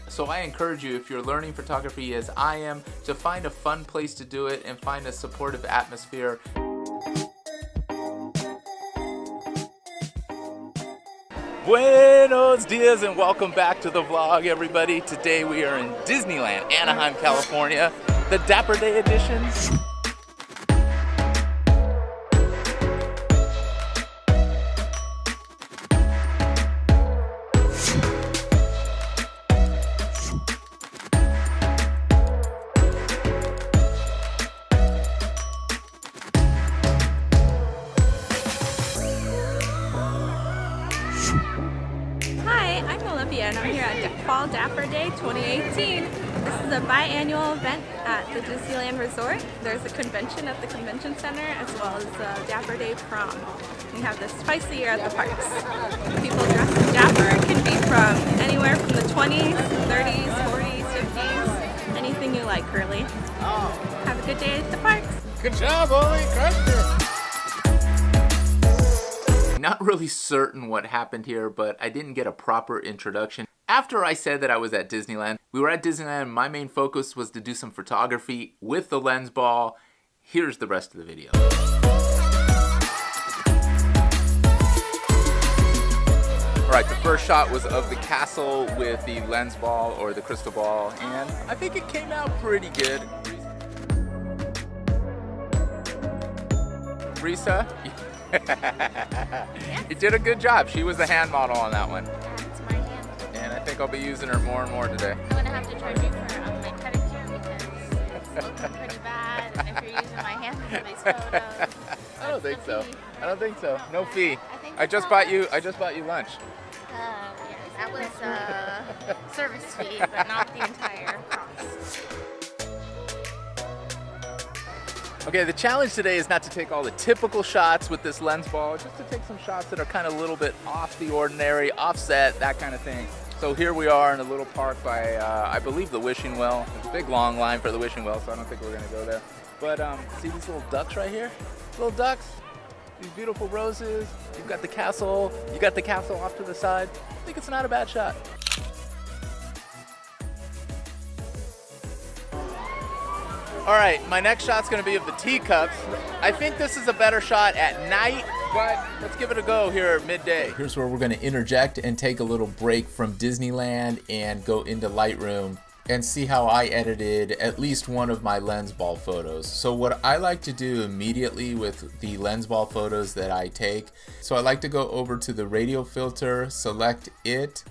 So I encourage you, if you're learning photography as I am, to find a fun place to do it and find a supportive atmosphere. Buenos Diaz and welcome back to the vlog, everybody. Today we are in Disneyland, Anaheim, California, the Dapper Day edition. And I'm here at Fall Dapper Day 2018. This is a biannual event at the Disneyland Resort. There's a convention at the convention center as well as the Dapper Day prom. We have this twice a year at the parks. People dressed as dapper. It can be from anywhere from the 20s, 30s, 40s, 50s, anything you like, really. Have a good day at the parks. Good job, Ollie. Crushed it. Not really certain what happened here, but I didn't get a proper introduction. After I said that I was at Disneyland, we were at Disneyland. My main focus was to do some photography with the Lensball. Here's the rest of the video. All right, the first shot was of the castle with the Lensball or the crystal ball, and I think it came out pretty good. Risa? You did a good job. She was the hand model on that one. Yeah, it's my hand. And I think I'll be using her more and more today. I'm going to have to charge you for my pedicure because it's looking pretty bad. And if you're using my hand for these photos, I don't think so. fee? I don't think so. No fee. I think I just bought you lunch. yeah, that was service fee, but not the entire cost. Okay, the challenge today is not to take all the typical shots with this Lensball, just to take some shots that are kind of a little bit off the ordinary, offset, that kind of thing. So here we are in a little park by, I believe, the Wishing Well. There's a big long line for the Wishing Well, so I don't think we're gonna go there. But see these little ducks right here? Little ducks, these beautiful roses. You've got the castle. You got the castle off to the side. I think it's not a bad shot. All right, my next shot's gonna be of the teacups. I think this is a better shot at night, but let's give it a go here at midday. Here's where we're gonna interject and take a little break from Disneyland and go into Lightroom and see how I edited at least one of my Lensball photos. So what I like to do immediately with the Lensball photos that I take, so I like to go over to the Radial Filter, select it.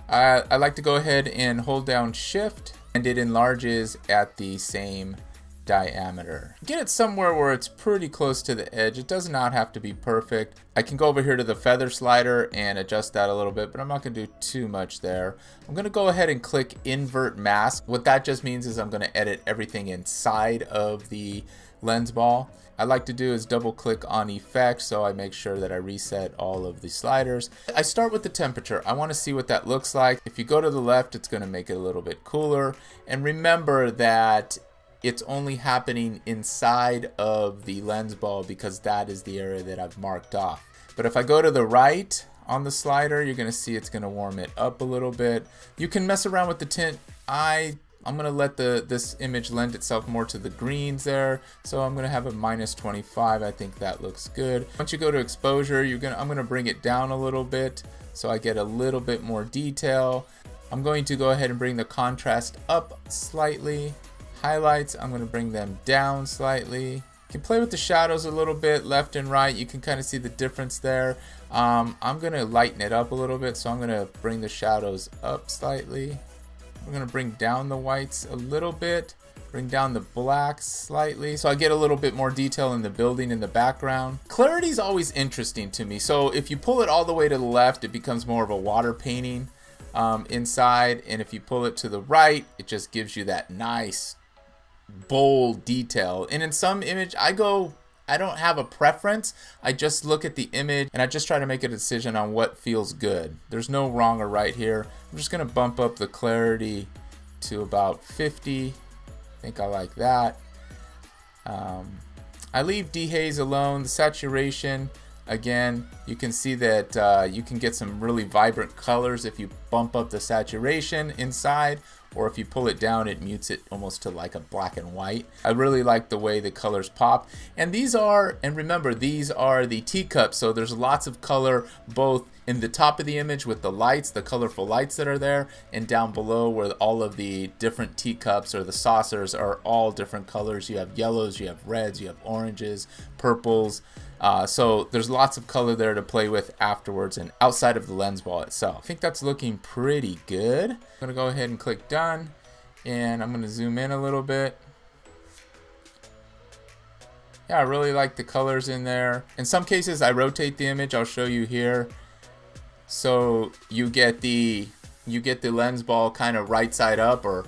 I like to go ahead and hold down Shift, and it enlarges at the same diameter. Get it somewhere where it's pretty close to the edge. It does not have to be perfect. I can go over here to the feather slider and adjust that a little bit, but I'm not going to do too much there. I'm going to go ahead and click Invert Mask. What that just means is I'm going to edit everything inside of the Lensball. I like to do is double click on effect, so I make sure that I reset all of the sliders. I start with the temperature. I want to see what that looks like. If you go to the left, it's going to make it a little bit cooler. And remember that it's only happening inside of the Lensball because that is the area that I've marked off. But if I go to the right on the slider, you're going to see it's going to warm it up a little bit. You can mess around with the tint. I'm going to let this image lend itself more to the greens there. So I'm going to have a -25. I think that looks good. Once you go to exposure, I'm going to bring it down a little bit so I get a little bit more detail. I'm going to go ahead and bring the contrast up slightly. Highlights, I'm going to bring them down slightly. You can play with the shadows a little bit, left and right. You can kind of see the difference there. I'm going to lighten it up a little bit, so I'm going to bring the shadows up slightly. I'm going to bring down the whites a little bit, bring down the blacks slightly, so I get a little bit more detail in the building in the background. Clarity is always interesting to me, so if you pull it all the way to the left, it becomes more of a water painting inside, and if you pull it to the right, it just gives you that nice bold detail. And in some image, I don't have a preference. I just look at the image and I just try to make a decision on what feels good. There's no wrong or right here. I'm just going to bump up the clarity to about 50. I think I like that. I leave dehaze alone. The saturation, Again, you can see that you can get some really vibrant colors if you bump up the saturation inside, or if you pull it down, it mutes it almost to like a black and white. I really like the way the colors pop. And these are, and remember, these are the teacups, so there's lots of color both in the top of the image with the lights, the colorful lights that are there, and down below where all of the different teacups or the saucers are all different colors. You have yellows, you have reds, you have oranges, purples. So there's lots of color there to play with afterwards and outside of the Lensball itself. I think that's looking pretty good. I'm gonna go ahead and click done, and I'm gonna zoom in a little bit. Yeah, I really like the colors in there. In some cases I rotate the image, I'll show you here. So you get the Lensball kind of right side up, or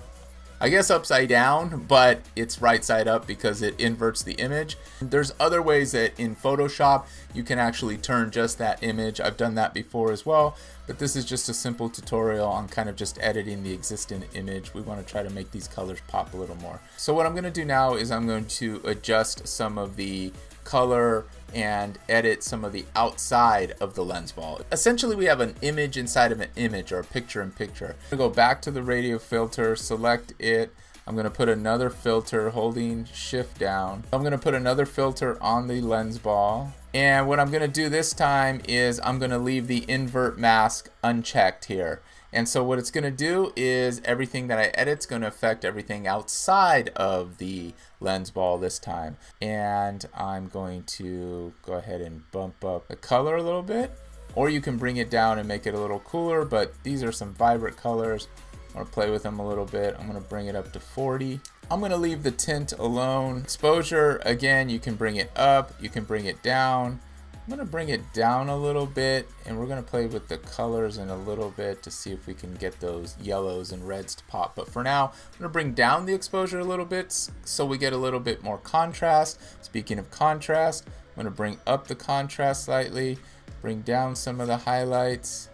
I guess upside down, but it's right side up because it inverts the image. There's other ways that in Photoshop you can actually turn just that image. I've done that before as well, but this is just a simple tutorial on kind of just editing the existing image. We want to try to make these colors pop a little more. So what I'm going to do now is I'm going to adjust some of the color and edit some of the outside of the Lensball. Essentially we have an image inside of an image, or a picture in picture. I'm going to go back to the Radial Filter, select it. I'm going to put another filter holding shift down. I'm going to put another filter on the Lensball. And what I'm going to do this time is I'm going to leave the Invert Mask unchecked here. And so what it's going to do is everything that I edit is going to affect everything outside of the Lensball this time. And I'm going to go ahead and bump up the color a little bit, or you can bring it down and make it a little cooler, but these are some vibrant colors. I'm going to play with them a little bit. I'm going to bring it up to 40. I'm going to leave the tint alone. Exposure, again, you can bring it up, you can bring it down. I'm going to bring it down a little bit, and we're going to play with the colors in a little bit to see if we can get those yellows and reds to pop. But for now, I'm going to bring down the exposure a little bit so we get a little bit more contrast. Speaking of contrast, I'm going to bring up the contrast slightly, bring down some of the highlights,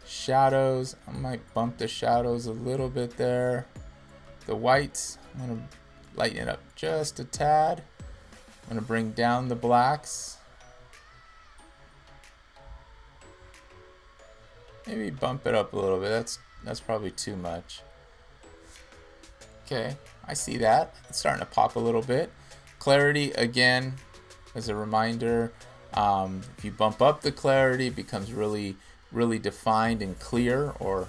shadows. I might bump the shadows a little bit there. The whites, I'm going to lighten it up just a tad. I'm going to bring down the blacks. Maybe bump it up a little bit. That's probably too much. Okay, I see that. It's starting to pop a little bit. Clarity, again, as a reminder, if you bump up the clarity, it becomes really, really defined and clear, or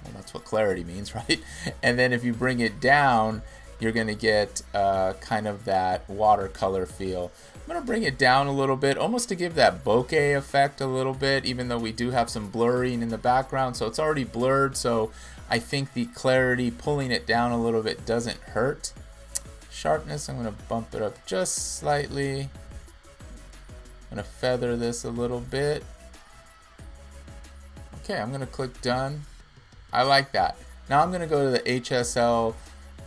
well, that's what clarity means, right? And then if you bring it down, you're going to get kind of that watercolor feel. I'm going to bring it down a little bit, almost to give that bokeh effect a little bit, even though we do have some blurring in the background. So it's already blurred, so I think the clarity, pulling it down a little bit, doesn't hurt. Sharpness, I'm going to bump it up just slightly. I'm going to feather this a little bit. Okay, I'm going to click done. I like that. Now I'm going to go to the Hsl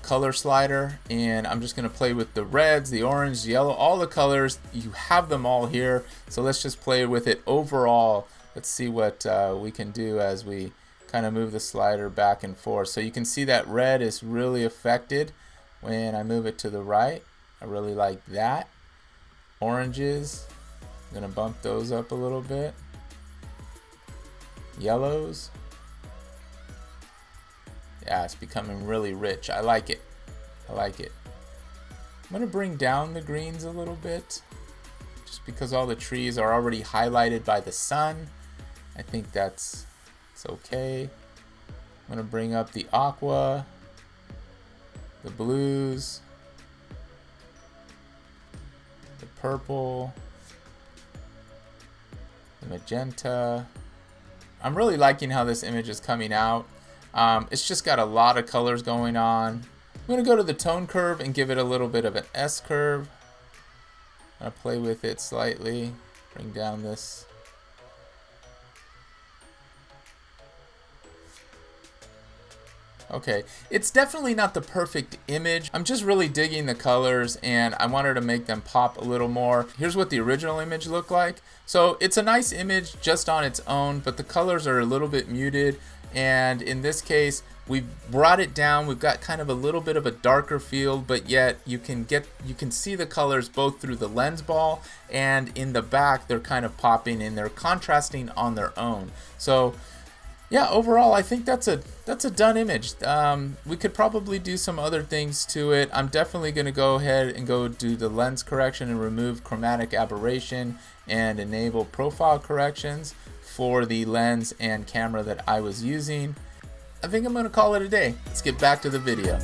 Color Slider, and I'm just going to play with the reds, the orange, the yellow, all the colors. You have them all here, so let's just play with it overall. Let's see what we can do as we kind of move the slider back and forth. So you can see that red is really affected when I move it to the right. I really like that. Oranges, I'm going to bump those up a little bit. Yellows, yeah, it's becoming really rich. I like it. I like it. I'm going to bring down the greens a little bit, just because all the trees are already highlighted by the sun. I think it's okay. I'm going to bring up the aqua, the blues, the purple, the magenta. I'm really liking how this image is coming out. It's just got a lot of colors going on. I'm going to go to the tone curve and give it a little bit of an S curve. I'm going to play with it slightly, bring down this. Okay, it's definitely not the perfect image. I'm just really digging the colors, and I wanted to make them pop a little more. Here's what the original image looked like. So it's a nice image just on its own, but the colors are a little bit muted. And in this case, we've brought it down. We've got kind of a little bit of a darker field, but yet you can see the colors both through the Lensball, and in the back they're kind of popping and they're contrasting on their own. So yeah, overall I think that's a done image. We could probably do some other things to it. I'm definitely going to go ahead and go do the lens correction and remove chromatic aberration and enable profile corrections for the lens and camera that I was using. I think I'm going to call it a day. Let's get back to the video.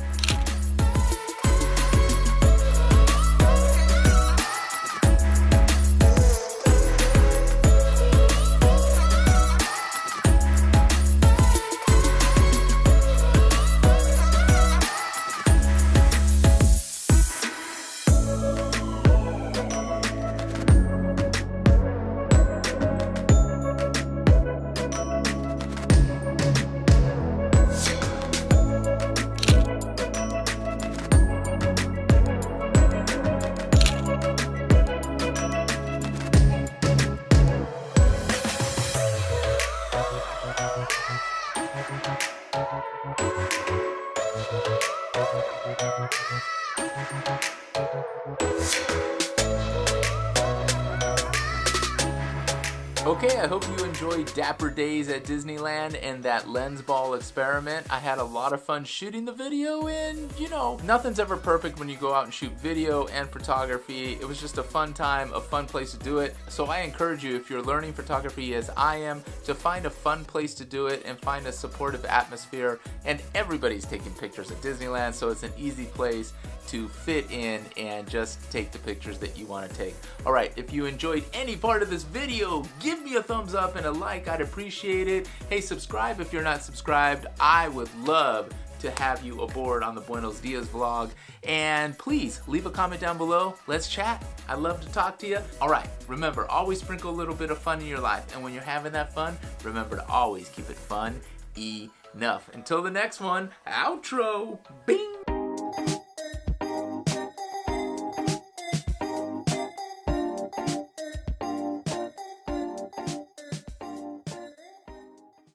Okay, I hope you enjoyed Dapper Days at Disneyland and that Lensball experiment. I had a lot of fun shooting the video, and you know, nothing's ever perfect when you go out and shoot video and photography. It was just a fun time, a fun place to do it. So I encourage you, if you're learning photography as I am, to find a fun place to do it and find a supportive atmosphere. And everybody's taking pictures at Disneyland, so it's an easy place to fit in and just take the pictures that you want to take. Alright, if you enjoyed any part of this video, give me a thumbs up and a like. I'd appreciate it. Hey, subscribe if you're not subscribed. I would love to have you aboard on the Buenos Diaz vlog. And please leave a comment down below. Let's chat. I'd love to talk to you. Alright, remember, always sprinkle a little bit of fun in your life. And when you're having that fun, remember to always keep it fun enough. Until the next one, outro. Bing!